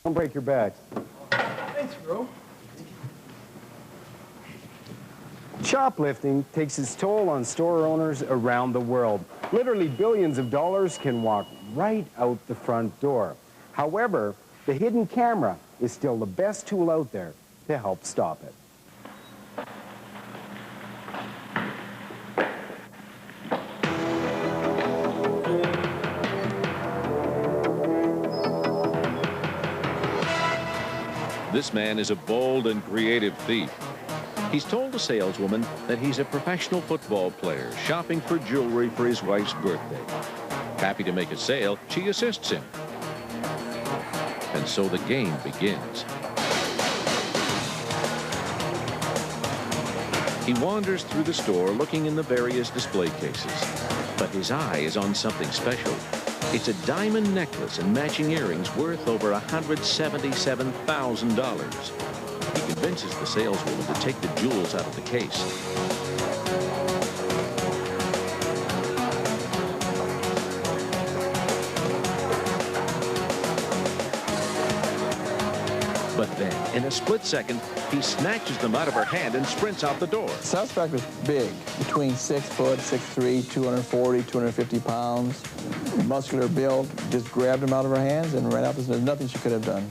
Don't break your backs. Thanks, bro. Shoplifting takes its toll on store owners around the world. Literally billions of dollars can walk right out the front door. However, the hidden camera is still the best tool out there to help stop it. This man is a bold and creative thief. He's told the saleswoman that he's a professional football player shopping for jewelry for his wife's birthday. Happy to make a sale, she assists him. And so the game begins. He wanders through the store looking in the various display cases. But his eye is on something special. It's a diamond necklace and matching earrings worth over $177,000. He convinces the saleswoman to take the jewels out of the case. But then, in a split second, he snatches them out of her hand and sprints out the door. The suspect was big, between 6 foot, 6'3", 240, 250 pounds, muscular build. Just grabbed them out of her hands and ran out. There's nothing she could have done.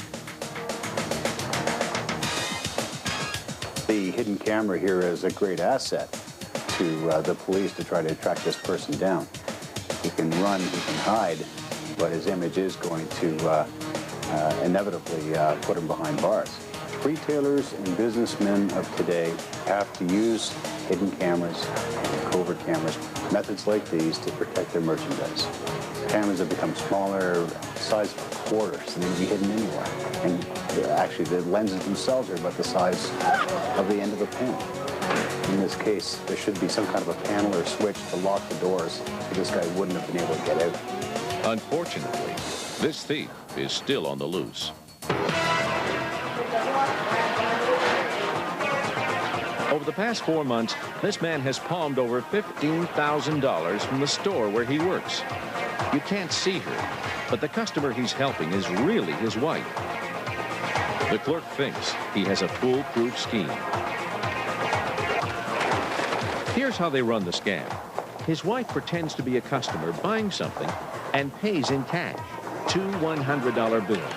The hidden camera here is a great asset to the police to try to track this person down. He can run, he can hide, but his image is going to inevitably put him behind bars. Retailers and businessmen of today have to use hidden cameras, covert cameras, methods like these to protect their merchandise. Cameras have become smaller, size of a quarter, so they can be hidden anywhere. And actually, the lenses themselves are about the size of the end of a pen. In this case, there should be some kind of a panel or switch to lock the doors, so this guy wouldn't have been able to get out. Unfortunately, this thief is still on the loose. Over the past 4 months, this man has palmed over $15,000 from the store where he works. You can't see her, but the customer he's helping is really his wife. The clerk thinks he has a foolproof scheme. Here's how they run the scam. His wife pretends to be a customer buying something and pays in cash, 2 $100 bills.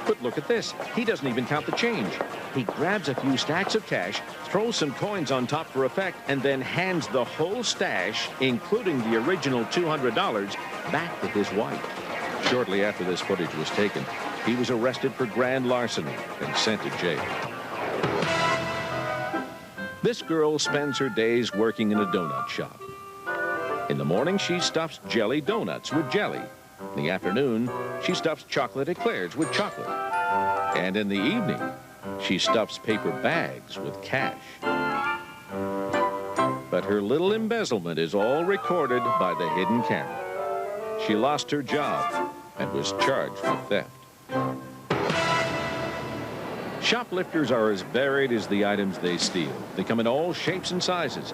But look at this. He doesn't even count the change. He grabs a few stacks of cash, throws some coins on top for effect, and then hands the whole stash, including the original $200, back to his wife. Shortly after this footage was taken, he was arrested for grand larceny and sent to jail. This girl spends her days working in a donut shop. In the morning, she stuffs jelly donuts with jelly. In the afternoon, she stuffs chocolate eclairs with chocolate. And in the evening, she stuffs paper bags with cash. But her little embezzlement is all recorded by the hidden camera. She lost her job and was charged with theft. Shoplifters are as varied as the items they steal. They come in all shapes and sizes.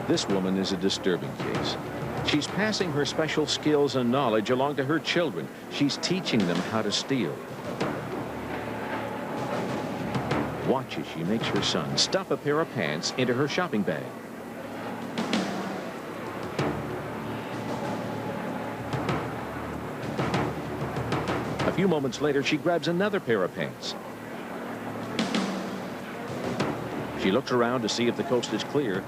This woman is a disturbing case. She's passing her special skills and knowledge along to her children. She's teaching them how to steal. Watch as she makes her son stuff a pair of pants into her shopping bag. A few moments later, she grabs another pair of pants. She looks around to see if the coast is clear,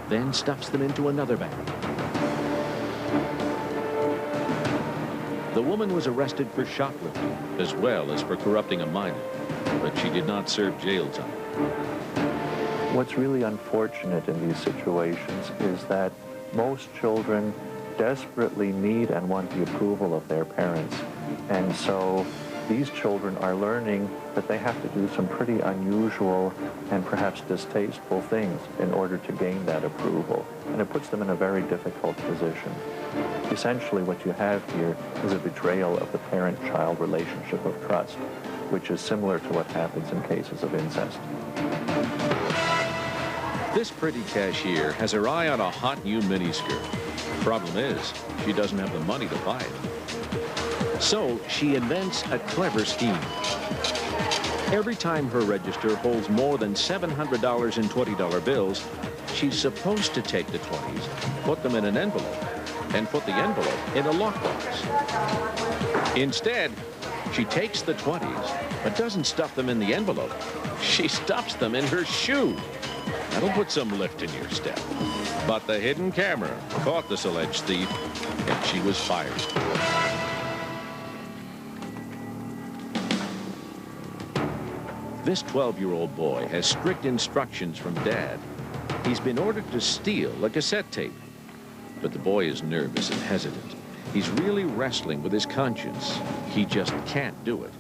then stuffs them into another bag. The woman was arrested for shoplifting as well as for corrupting a minor, but she did not serve jail time. What's really unfortunate in these situations is that most children desperately need and want the approval of their parents. And so these children are learning that they have to do some pretty unusual and perhaps distasteful things in order to gain that approval. And it puts them in a very difficult position. Essentially, what you have here is a betrayal of the parent-child relationship of trust, which is similar to what happens in cases of incest. This pretty cashier has her eye on a hot new miniskirt. Problem is, she doesn't have the money to buy it. So she invents a clever scheme. Every time her register holds more than $700 in $20 bills, she's supposed to take the 20s, put them in an envelope, and put the envelope in a lockbox. Instead, she takes the 20s, but doesn't stuff them in the envelope. She stuffs them in her shoe. That'll put some lift in your step. But the hidden camera caught this alleged thief, and she was fired. This 12-year-old boy has strict instructions from Dad. He's been ordered to steal a cassette tape. But the boy is nervous and hesitant. He's really wrestling with his conscience. He just can't do it.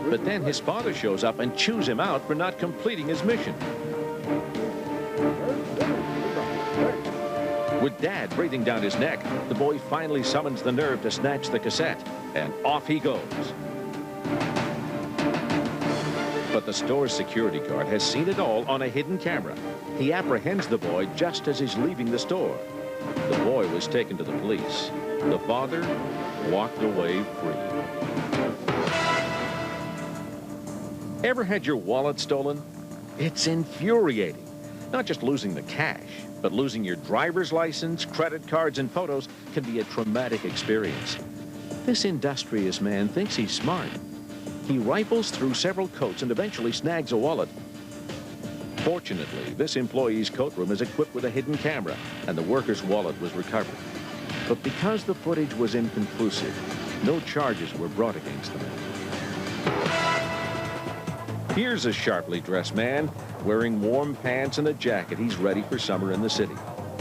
But then his father shows up and chews him out for not completing his mission. With Dad breathing down his neck, the boy finally summons the nerve to snatch the cassette, and off he goes. But the store's security guard has seen it all on a hidden camera. He apprehends the boy just as he's leaving the store. The boy was taken to the police. The father walked away free. Ever had your wallet stolen? It's infuriating. Not just losing the cash, but losing your driver's license, credit cards, and photos can be a traumatic experience. This industrious man thinks he's smart. He rifles through several coats and eventually snags a wallet. Fortunately, this employee's coat room is equipped with a hidden camera, and the worker's wallet was recovered. But because the footage was inconclusive, no charges were brought against the man. Here's a sharply dressed man wearing warm pants and a jacket. He's ready for summer in the city.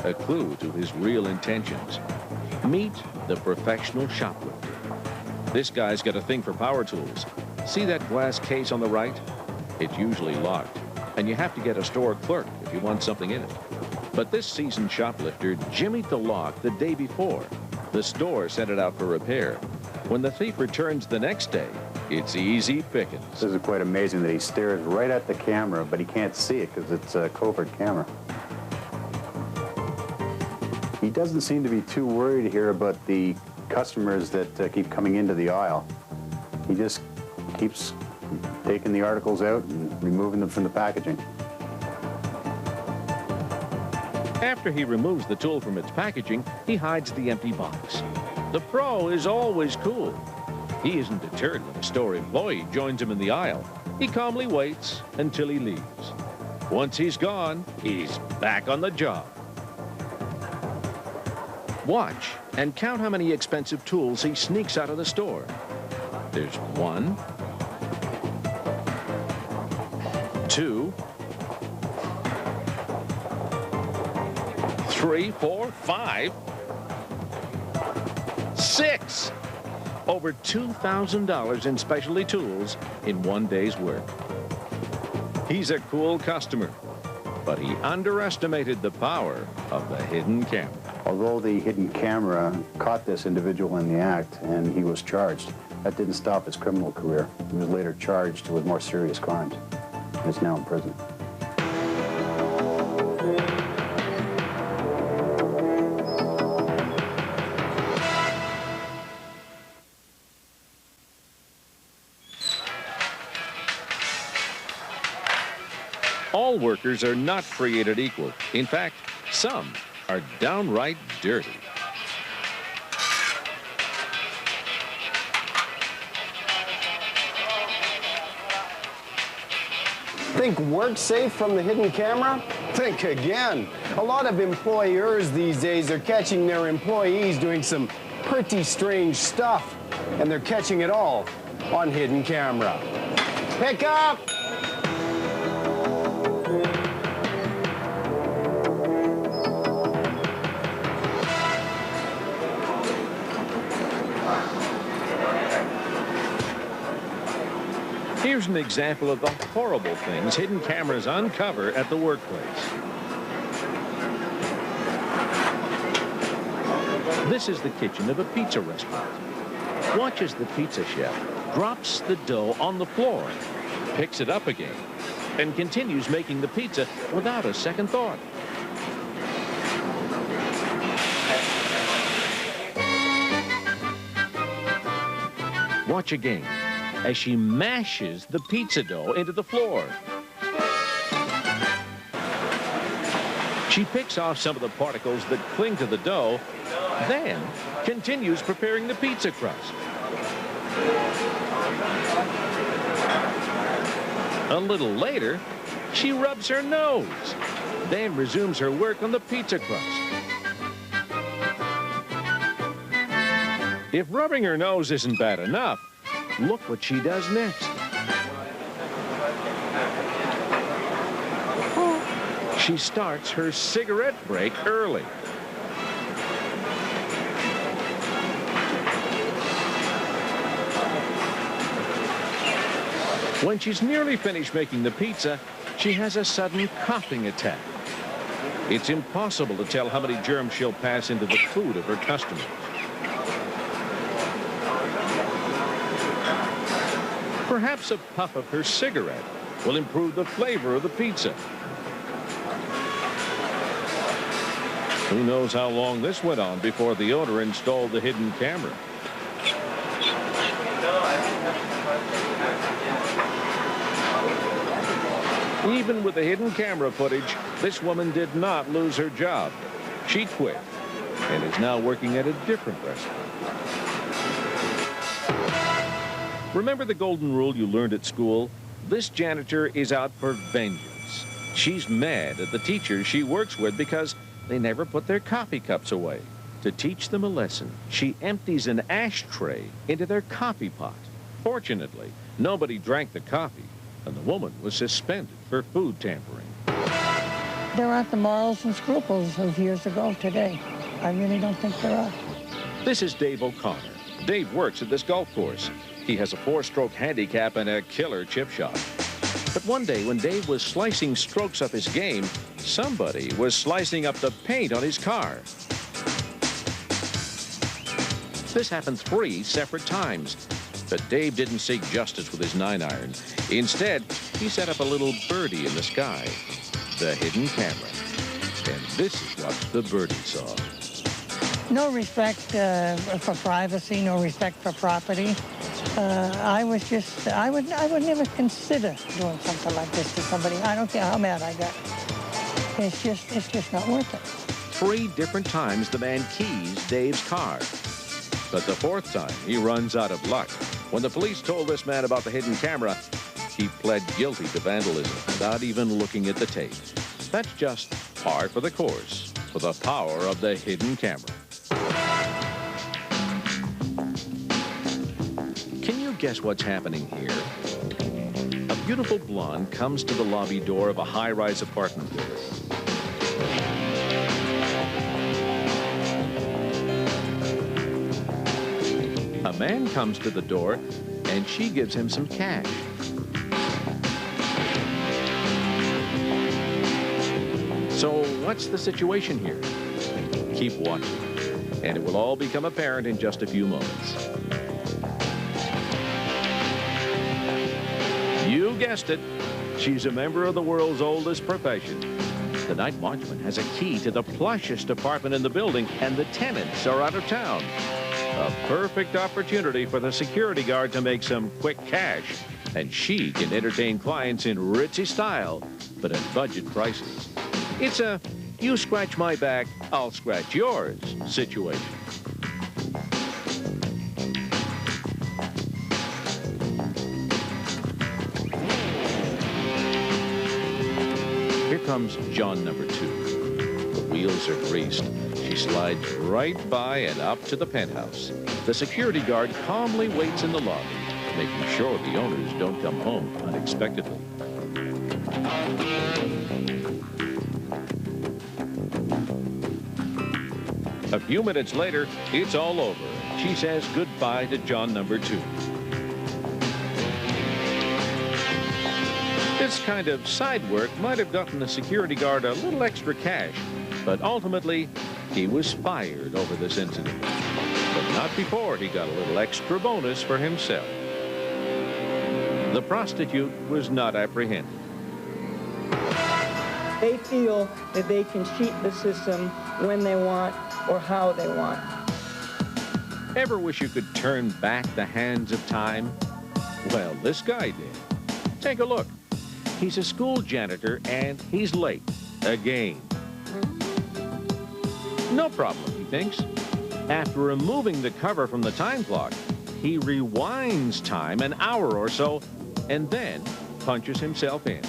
A clue to his real intentions. Meet the professional shoplifter. This guy's got a thing for power tools. See that glass case on the right? It's usually locked, and you have to get a store clerk if you want something in it. But this seasoned shoplifter jimmied the lock the day before. The store sent it out for repair. When the thief returns the next day, it's easy pickings. This is quite amazing that he stares right at the camera, but he can't see it because it's a covert camera. He doesn't seem to be too worried here about the customers that keep coming into the aisle. He just keeps taking the articles out and removing them from the packaging. After he removes the tool from its packaging, he hides the empty box. The pro is always cool. He isn't deterred when a store employee joins him in the aisle. He calmly waits until he leaves. Once he's gone, he's back on the job. Watch and count how many expensive tools he sneaks out of the store. There's 1, 2, 3, 4, 5, 6. Over $2,000 in specialty tools in one day's work. He's a cool customer, but he underestimated the power of the hidden camera. Although the hidden camera caught this individual in the act and he was charged, that didn't stop his criminal career. He was later charged with more serious crimes and is now in prison. All workers are not created equal. In fact, some are downright dirty. Think work safe from the hidden camera? Think again. A lot of employers these days are catching their employees doing some pretty strange stuff, and they're catching it all on hidden camera. Pick up! Here's an example of the horrible things hidden cameras uncover at the workplace. This is the kitchen of a pizza restaurant. Watch as the pizza chef drops the dough on the floor, picks it up again, and continues making the pizza without a second thought. Watch again as she mashes the pizza dough into the floor. She picks off some of the particles that cling to the dough, then continues preparing the pizza crust. A little later, she rubs her nose, then resumes her work on the pizza crust. If rubbing her nose isn't bad enough, look what she does next. She starts her cigarette break early. When she's nearly finished making the pizza, she has a sudden coughing attack. It's impossible to tell how many germs she'll pass into the food of her customers. Perhaps a puff of her cigarette will improve the flavor of the pizza. Who knows how long this went on before the owner installed the hidden camera. Even with the hidden camera footage, this woman did not lose her job. She quit and is now working at a different restaurant. Remember the golden rule you learned at school? This janitor is out for vengeance. She's mad at the teachers she works with because they never put their coffee cups away. To teach them a lesson, she empties an ashtray into their coffee pot. Fortunately, nobody drank the coffee, and the woman was suspended for food tampering. There aren't the morals and scruples of years ago today. I really don't think there are. This is Dave O'Connor. Dave works at this golf course. He has a 4-stroke handicap and a killer chip shot. But one day when Dave was slicing strokes up his game, somebody was slicing up the paint on his car. This happened 3 separate times. But Dave didn't seek justice with his 9-iron. Instead, he set up a little birdie in the sky, the hidden camera. And this is what the birdie saw. No respect for privacy, no respect for property. I would never consider doing something like this to somebody. I don't care how mad I got. It's just not worth it. 3 different times the man keys Dave's car. But the 4th time, he runs out of luck. When the police told this man about the hidden camera, he pled guilty to vandalism without even looking at the tape. That's just par for the course for the power of the hidden camera. Can you guess what's happening here? A beautiful blonde comes to the lobby door of a high-rise apartment building. A man comes to the door, and she gives him some cash. So what's the situation here? Keep watching, and it will all become apparent in just a few moments. You guessed it. She's a member of the world's oldest profession. The night watchman has a key to the plushest apartment in the building, and the tenants are out of town. A perfect opportunity for the security guard to make some quick cash, and she can entertain clients in ritzy style, but at budget prices. It's a you scratch my back, I'll scratch yours situation. Here comes John number 2. The wheels are greased. She slides right by and up to the penthouse. The security guard calmly waits in the lobby, making sure the owners don't come home unexpectedly. A few minutes later, it's all over. She says goodbye to John number 2. This kind of side work might have gotten the security guard a little extra cash, but ultimately, he was fired over this incident. But not before he got a little extra bonus for himself. The prostitute was not apprehended. They feel that they can cheat the system when they want or how they want. Ever wish you could turn back the hands of time? Well, this guy did. Take a look. He's a school janitor and he's late again. No problem, he thinks. After removing the cover from the time clock, he rewinds time an hour or so and then punches himself in.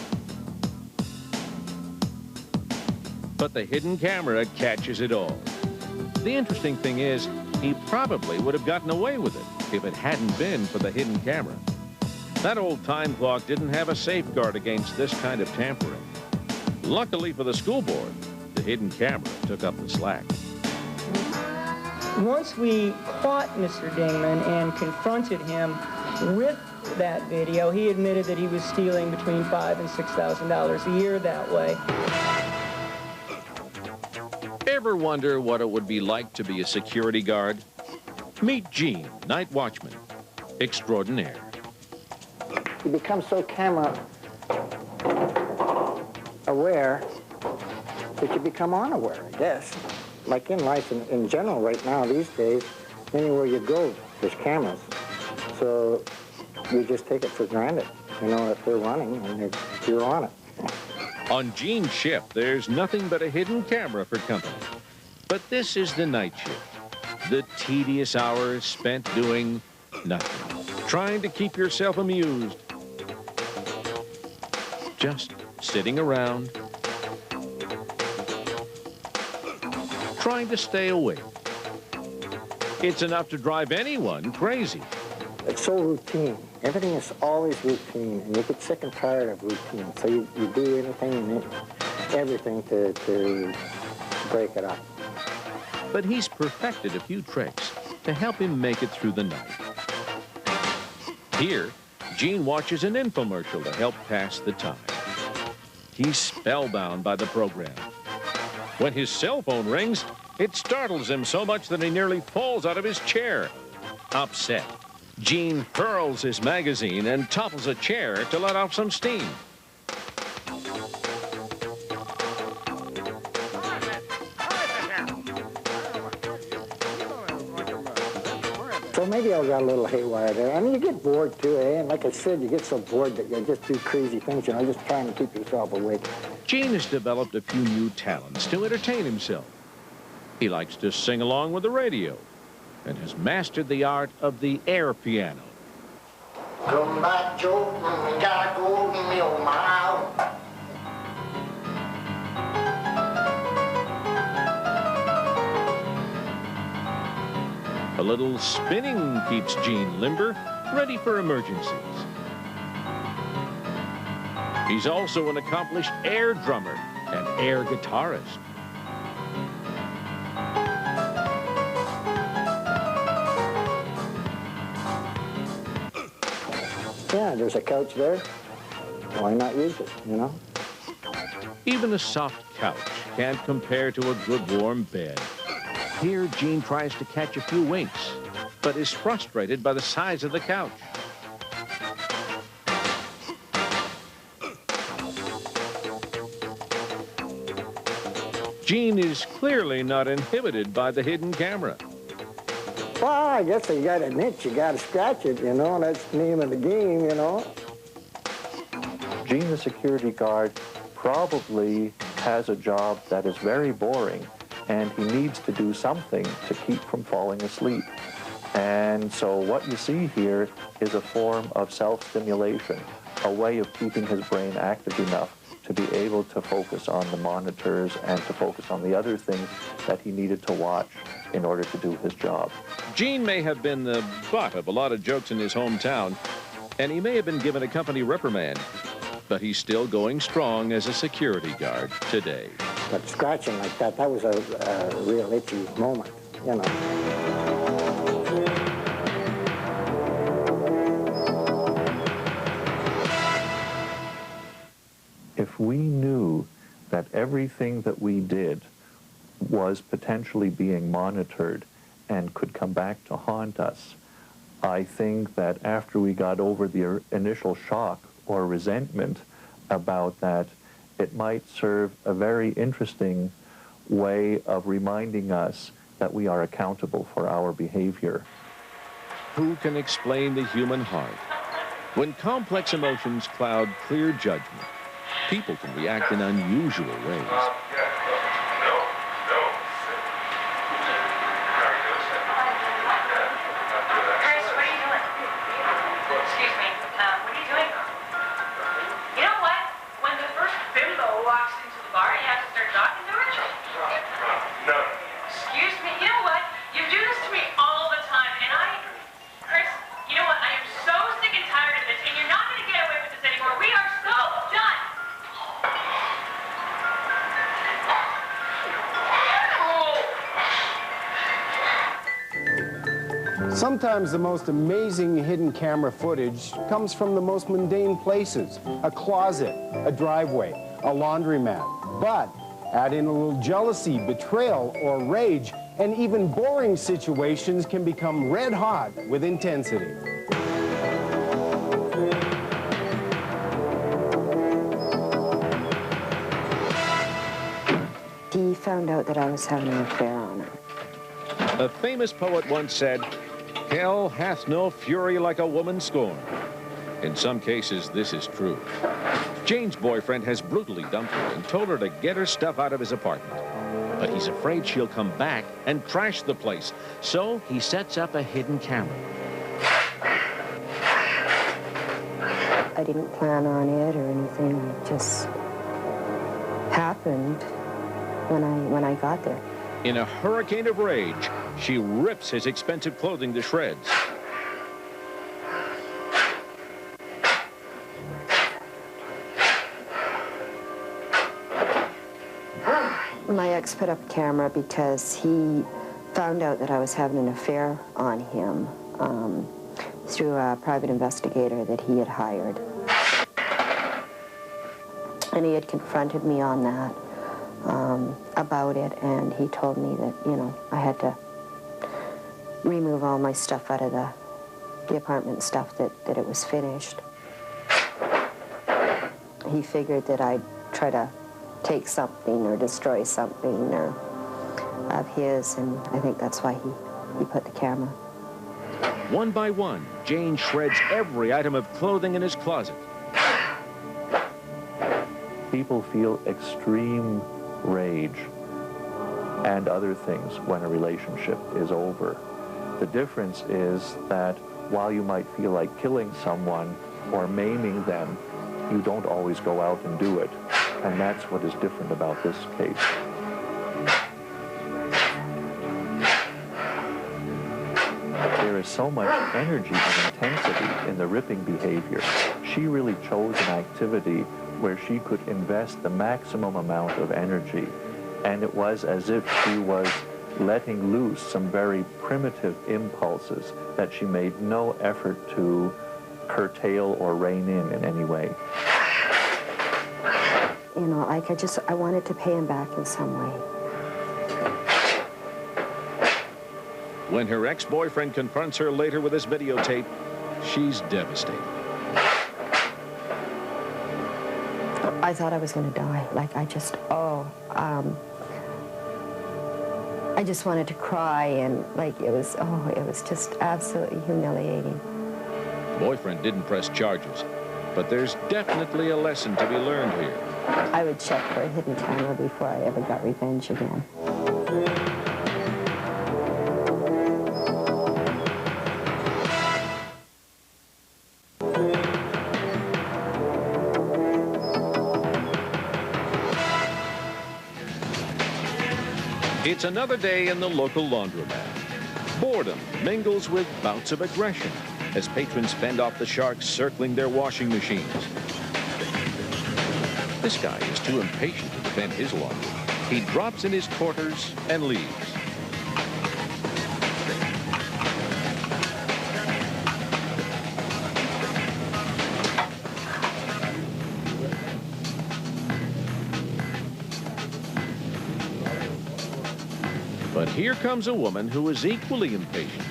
But the hidden camera catches it all. The interesting thing is, he probably would have gotten away with it if it hadn't been for the hidden camera. That old time clock didn't have a safeguard against this kind of tampering. Luckily for the school board, the hidden camera took up the slack. Once we caught Mr. Dingman and confronted him with that video, he admitted that he was stealing between $5,000 and $6,000 a year that way. Ever wonder what it would be like to be a security guard? Meet Gene, night watchman extraordinaire. You become so camera aware that you become unaware, I guess. Like in life in general right now these days, anywhere you go, there's cameras. So you just take it for granted, you know, if they're running and you're on it. On Gene's ship, there's nothing but a hidden camera for company. But this is the night shift. The tedious hours spent doing nothing. Trying to keep yourself amused. Just sitting around. Trying to stay awake. It's enough to drive anyone crazy. It's so routine. Everything is always routine, and you get sick and tired of routine. So you do anything and everything to break it up. But he's perfected a few tricks to help him make it through the night. Here, Gene watches an infomercial to help pass the time. He's spellbound by the program. When his cell phone rings, it startles him so much that he nearly falls out of his chair. Upset, Gene hurls his magazine and topples a chair to let off some steam. So maybe I got a little haywire there. I mean, you get bored too, eh? And like I said, you get so bored that you just do crazy things, you know, just trying to keep yourself awake. Gene has developed a few new talents to entertain himself. He likes to sing along with the radio and has mastered the art of the air piano. Come back, Joe, we gotta go a mill mile. A little spinning keeps Gene limber, ready for emergencies. He's also an accomplished air drummer and air guitarist. Yeah, there's a couch there. Why not use it, you know? Even a soft couch can't compare to a good warm bed. Here, Gene tries to catch a few winks, but is frustrated by the size of the couch. Gene is clearly not inhibited by the hidden camera. Well, I guess you got a niche, you got to scratch it, you know, that's the name of the game, you know. Gene, the security guard, probably has a job that is very boring, and he needs to do something to keep from falling asleep. And so what you see here is a form of self-stimulation, a way of keeping his brain active enough to be able to focus on the monitors and to focus on the other things that he needed to watch in order to do his job. Gene may have been the butt of a lot of jokes in his hometown, and he may have been given a company reprimand, but he's still going strong as a security guard today. But scratching like that, that was a real itchy moment, you know. If we knew that everything that we did was potentially being monitored and could come back to haunt us, I think that after we got over the initial shock or resentment about that, it might serve a very interesting way of reminding us that we are accountable for our behavior. Who can explain the human heart? When complex emotions cloud clear judgment, people can react in unusual ways. Sometimes the most amazing hidden camera footage comes from the most mundane places. A closet, a driveway, a laundromat. But add in a little jealousy, betrayal, or rage, and even boring situations can become red hot with intensity. He found out that I was having an affair on her. A famous poet once said, "Hell hath no fury like a woman scorned." In some cases, this is true. Jane's boyfriend has brutally dumped her and told her to get her stuff out of his apartment. But he's afraid she'll come back and trash the place. So he sets up a hidden camera. I didn't plan on it or anything. It just happened when I got there. In a hurricane of rage, she rips his expensive clothing to shreds. My ex put up a camera because he found out that I was having an affair on him through a private investigator that he had hired. And he had confronted me on that, about it, and he told me that, you know, I had to remove all my stuff out of the apartment stuff, that it was finished. He figured that I'd try to take something or destroy something or of his, and I think that's why he put the camera. One by one, Jane shreds every item of clothing in his closet. People feel extreme rage and other things when a relationship is over. The difference is that while you might feel like killing someone or maiming them, you don't always go out and do it. And that's what is different about this case. There is so much energy and intensity in the ripping behavior. She really chose an activity where she could invest the maximum amount of energy. And it was as if she was letting loose some very primitive impulses that she made no effort to curtail or rein in any way. You know, like I wanted to pay him back in some way. When her ex-boyfriend confronts her later with this videotape, she's devastated. I thought I was going to die. Like, I just wanted to cry, and like, it was just absolutely humiliating. Boyfriend didn't press charges, but there's definitely a lesson to be learned here. I would check for a hidden camera before I ever got revenge again. It's another day in the local laundromat. Boredom mingles with bouts of aggression as patrons fend off the sharks circling their washing machines. This guy is too impatient to defend his laundry. He drops in his quarters and leaves. But here comes a woman who is equally impatient.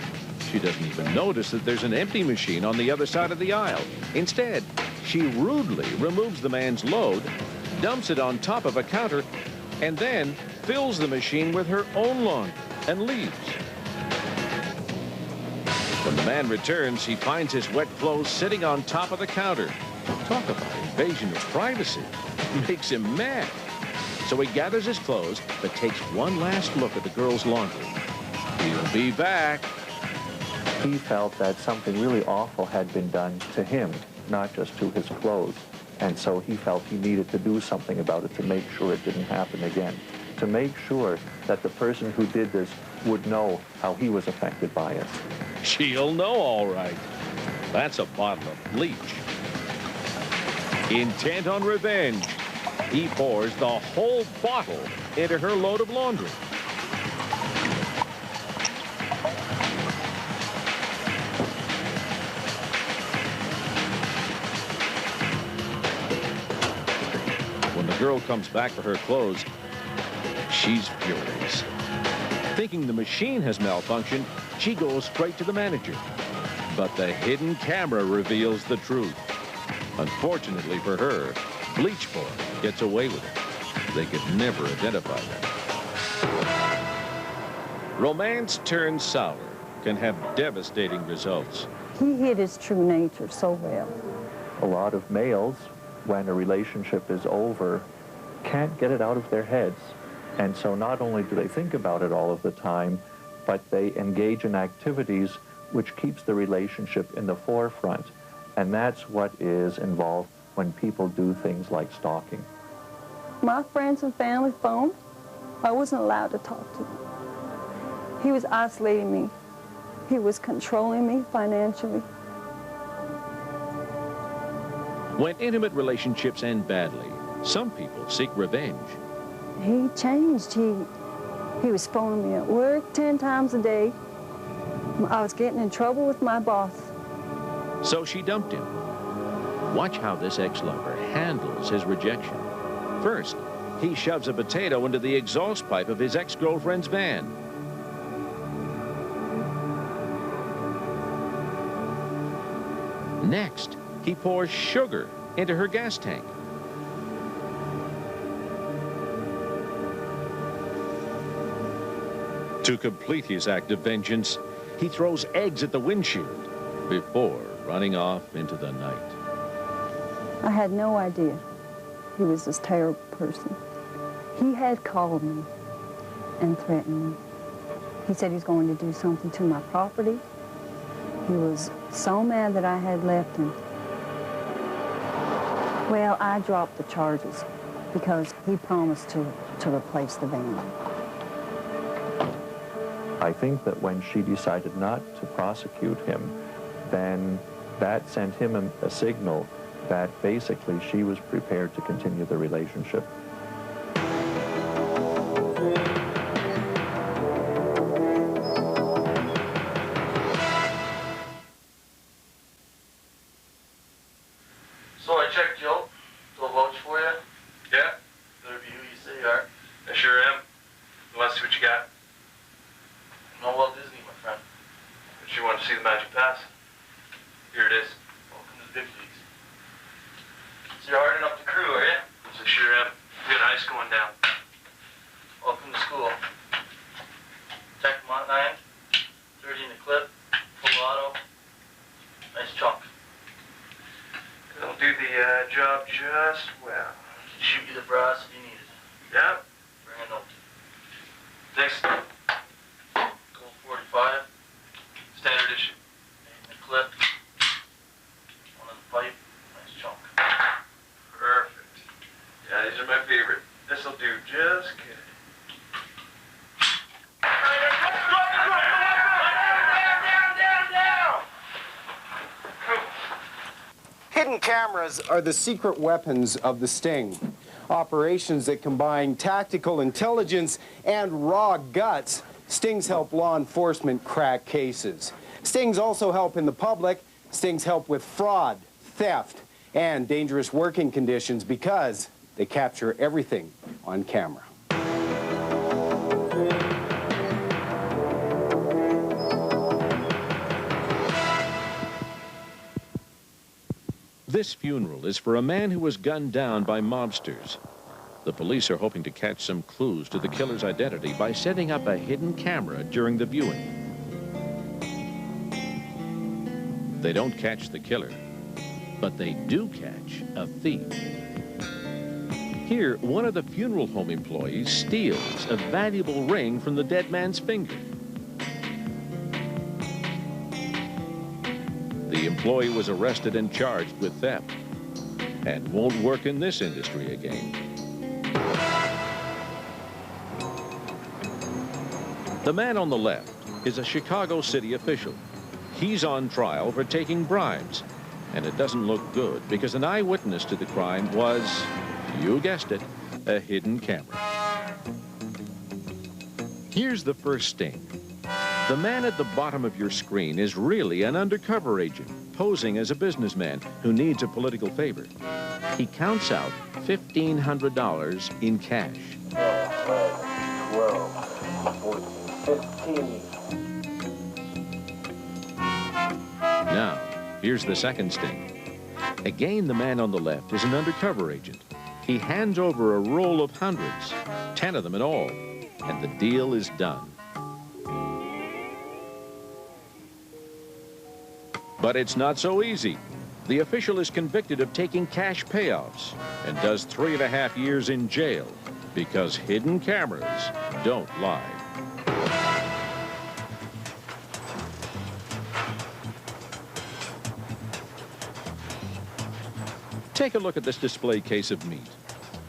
She doesn't even notice that there's an empty machine on the other side of the aisle. Instead, she rudely removes the man's load, dumps it on top of a counter, and then fills the machine with her own laundry and leaves. When the man returns, he finds his wet clothes sitting on top of the counter. Talk about invasion of privacy. Makes him mad. So he gathers his clothes, but takes one last look at the girl's laundry. He'll be back. He felt that something really awful had been done to him, not just to his clothes. And so he felt he needed to do something about it to make sure it didn't happen again, to make sure that the person who did this would know how he was affected by it. She'll know, all right. That's a bottle of bleach. Intent on revenge, he pours the whole bottle into her load of laundry. When the girl comes back for her clothes, she's furious. Thinking the machine has malfunctioned, she goes straight to the manager. But the hidden camera reveals the truth. Unfortunately for her, Bleach Boy gets away with it. They could never identify them. Romance turned sour can have devastating results. He hid his true nature so well. A lot of males, when a relationship is over, can't get it out of their heads. And so not only do they think about it all of the time, but they engage in activities which keeps the relationship in the forefront. And that's what is involved when people do things like stalking. My friends and family phone, I wasn't allowed to talk to them. He was isolating me. He was controlling me financially. When intimate relationships end badly, some people seek revenge. He changed. He was phoning me at work 10 times a day. I was getting in trouble with my boss. So she dumped him. Watch how this ex-lover handles his rejection. First, he shoves a potato into the exhaust pipe of his ex-girlfriend's van. Next, he pours sugar into her gas tank. To complete his act of vengeance, he throws eggs at the windshield before running off into the night. I had no idea he was this terrible person. He had called me and threatened me. He said he was going to do something to my property. He was so mad that I had left him. Well, I dropped the charges because he promised to replace the van. I think that when she decided not to prosecute him, then that sent him a signal that basically she was prepared to continue the relationship. So I checked you out. Do I vouch for you? Yeah. Better be who you say you are. I sure am. Let's see what you got. No Walt Disney, my friend. But you want to see the Magic Pass? Here it is. Welcome to the big leagues. So you're hardening up the crew, are you? Yes, I sure am. We got ice going down. Welcome to school. Tech Mont 9, 30 in the clip, full auto. Nice chunk. It'll do the job just well. Can shoot you the brass if you need it. Yeah. Bring a note. Next. Gold 45. Standard issue. 8 in the clip. 1 in the pipe. Nice chunk. Perfect. Yeah, these are my favorite. This'll do just good. Hidden cameras are the secret weapons of the Sting. Operations that combine tactical intelligence and raw guts. Stings help law enforcement crack cases. Stings also help in the public. Stings help with fraud, theft, and dangerous working conditions because they capture everything on camera. This funeral is for a man who was gunned down by mobsters. The police are hoping to catch some clues to the killer's identity by setting up a hidden camera during the viewing. They don't catch the killer, but they do catch a thief. Here, one of the funeral home employees steals a valuable ring from the dead man's finger. The employee was arrested and charged with theft and won't work in this industry again. The man on the left is a Chicago city official. He's on trial for taking bribes, and it doesn't look good because an eyewitness to the crime was, you guessed it, a hidden camera. Here's the first sting. The man at the bottom of your screen is really an undercover agent posing as a businessman who needs a political favor. He counts out $1,500 in cash. 12, 14, 15. Now, here's the second sting. Again, the man on the left is an undercover agent. He hands over a roll of hundreds, 10 of them in all, and the deal is done. But it's not so easy. The official is convicted of taking cash payouts and does 3.5 years in jail because hidden cameras don't lie. Take a look at this display case of meat.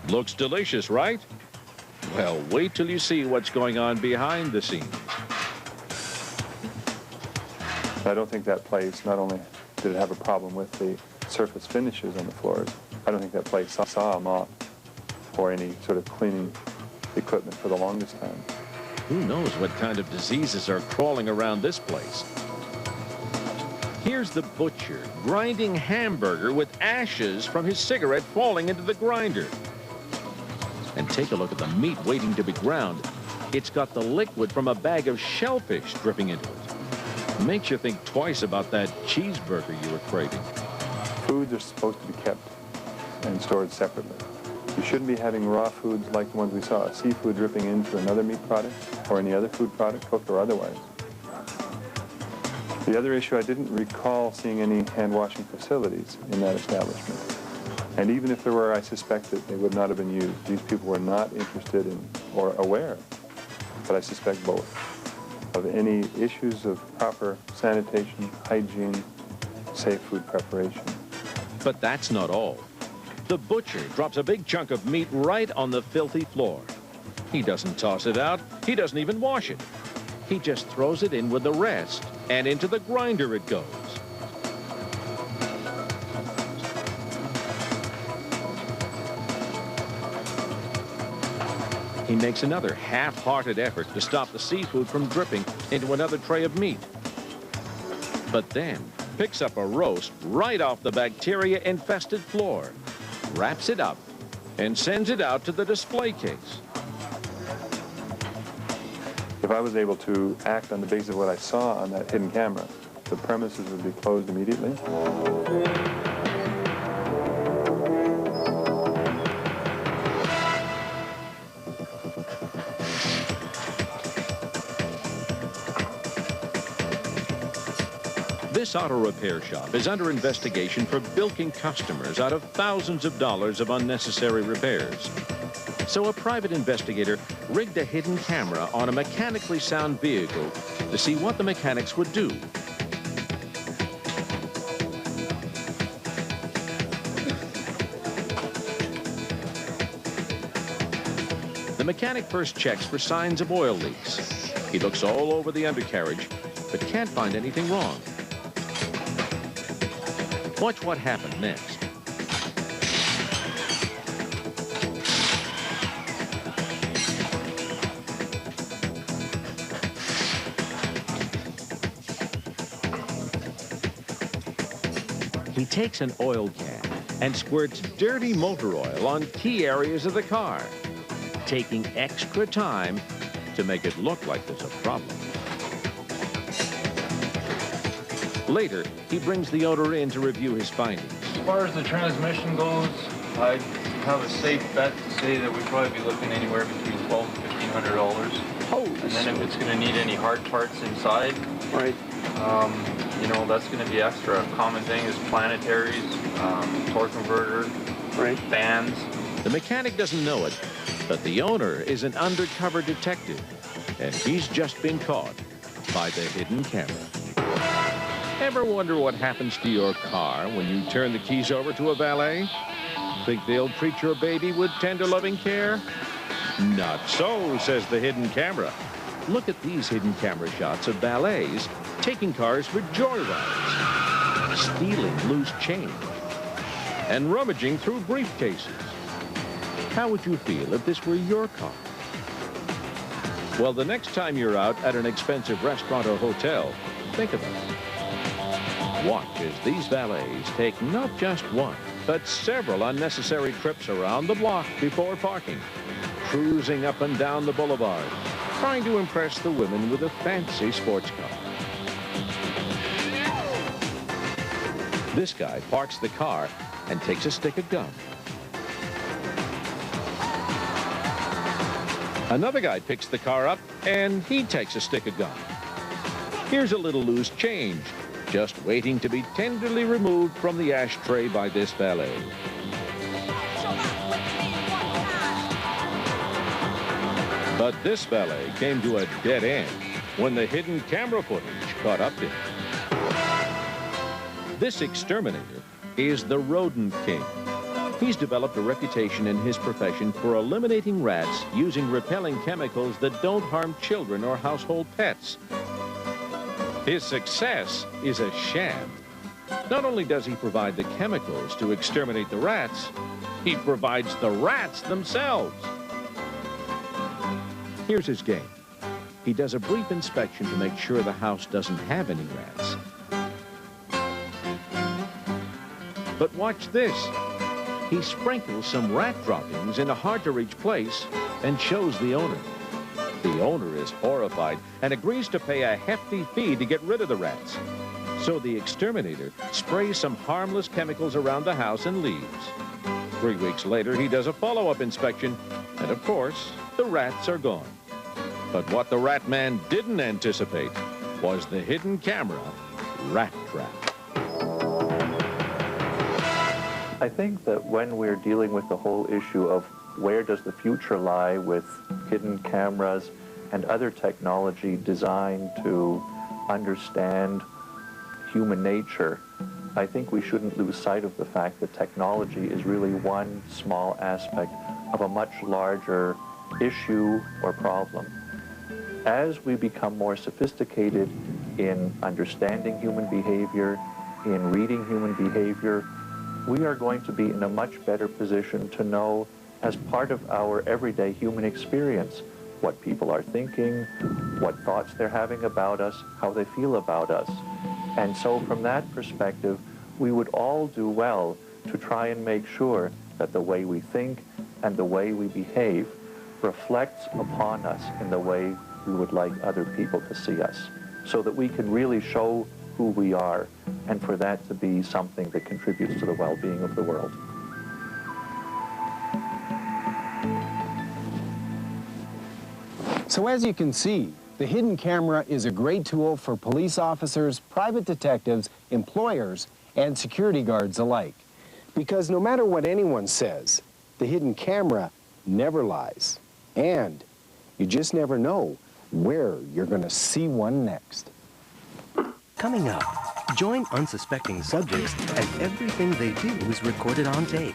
Looks delicious, right? Well, wait till you see what's going on behind the scenes. I don't think that place, not only did it have a problem with the surface finishes on the floors, I don't think that place saw a mop or any sort of cleaning equipment for the longest time. Who knows what kind of diseases are crawling around this place? Here's the butcher grinding hamburger with ashes from his cigarette falling into the grinder. And take a look at the meat waiting to be ground. It's got the liquid from a bag of shellfish dripping into it. Makes you think twice about that cheeseburger you were craving. Foods are supposed to be kept and stored separately. You shouldn't be having raw foods like the ones we saw, seafood dripping into another meat product or any other food product, cooked or otherwise. The other issue, I didn't recall seeing any hand-washing facilities in that establishment. And even if there were, I suspect that they would not have been used. These people were not interested in or aware, but I suspect both, of any issues of proper sanitation, hygiene, safe food preparation. But that's not all. The butcher drops a big chunk of meat right on the filthy floor. He doesn't toss it out. He doesn't even wash it. He just throws it in with the rest, and into the grinder it goes. He makes another half-hearted effort to stop the seafood from dripping into another tray of meat. But then picks up a roast right off the bacteria-infested floor, wraps it up, and sends it out to the display case. If I was able to act on the basis of what I saw on that hidden camera, the premises would be closed immediately. This auto repair shop is under investigation for bilking customers out of thousands of dollars of unnecessary repairs. So a private investigator rigged a hidden camera on a mechanically sound vehicle to see what the mechanics would do. The mechanic first checks for signs of oil leaks. He looks all over the undercarriage, but can't find anything wrong. Watch what happened next. He takes an oil can and squirts dirty motor oil on key areas of the car, taking extra time to make it look like there's a problem. Later, he brings the owner in to review his findings. As far as the transmission goes, I have a safe bet to say that we'd probably be looking anywhere between $1,200 and $1,500. Oh, and then if it's going to need any hard parts inside, right. You know, that's going to be extra. A common thing is planetaries, torque converter, right. fans. The mechanic doesn't know it, but the owner is an undercover detective, and he's just been caught by the hidden camera. Ever wonder what happens to your car when you turn the keys over to a valet? Think they'll treat your baby with tender loving care? Not so, says the hidden camera. Look at these hidden camera shots of valets taking cars for joyrides, stealing loose change, and rummaging through briefcases. How would you feel if this were your car? Well, the next time you're out at an expensive restaurant or hotel, think of it. Watch as these valets take not just one, but several unnecessary trips around the block before parking, cruising up and down the boulevard, trying to impress the women with a fancy sports car. This guy parks the car and takes a stick of gum. Another guy picks the car up and he takes a stick of gum. Here's a little loose change, just waiting to be tenderly removed from the ashtray by this valet. But this valet came to a dead end when the hidden camera footage caught up to him. This exterminator is the rodent king. He's developed a reputation in his profession for eliminating rats using repelling chemicals that don't harm children or household pets. His success is a sham. Not only does he provide the chemicals to exterminate the rats, he provides the rats themselves. Here's his game. He does a brief inspection to make sure the house doesn't have any rats. But watch this. He sprinkles some rat droppings in a hard-to-reach place and shows the owner. The owner is horrified and agrees to pay a hefty fee to get rid of the rats. So the exterminator sprays some harmless chemicals around the house and leaves. 3 weeks later, he does a follow-up inspection, and of course, the rats are gone. But what the rat man didn't anticipate was the hidden camera rat trap. I think that when we're dealing with the whole issue of where does the future lie with hidden cameras and other technology designed to understand human nature, I think we shouldn't lose sight of the fact that technology is really one small aspect of a much larger issue or problem. As we become more sophisticated in understanding human behavior, in reading human behavior, we are going to be in a much better position to know, as part of our everyday human experience, what people are thinking, what thoughts they're having about us, how they feel about us. And so from that perspective, we would all do well to try and make sure that the way we think and the way we behave reflects upon us in the way we would like other people to see us, so that we can really show who we are, and for that to be something that contributes to the well-being of the world. So as you can see, the hidden camera is a great tool for police officers, private detectives, employers, and security guards alike. Because no matter what anyone says, the hidden camera never lies. And you just never know where you're going to see one next. Coming up, join unsuspecting subjects as everything they do is recorded on tape.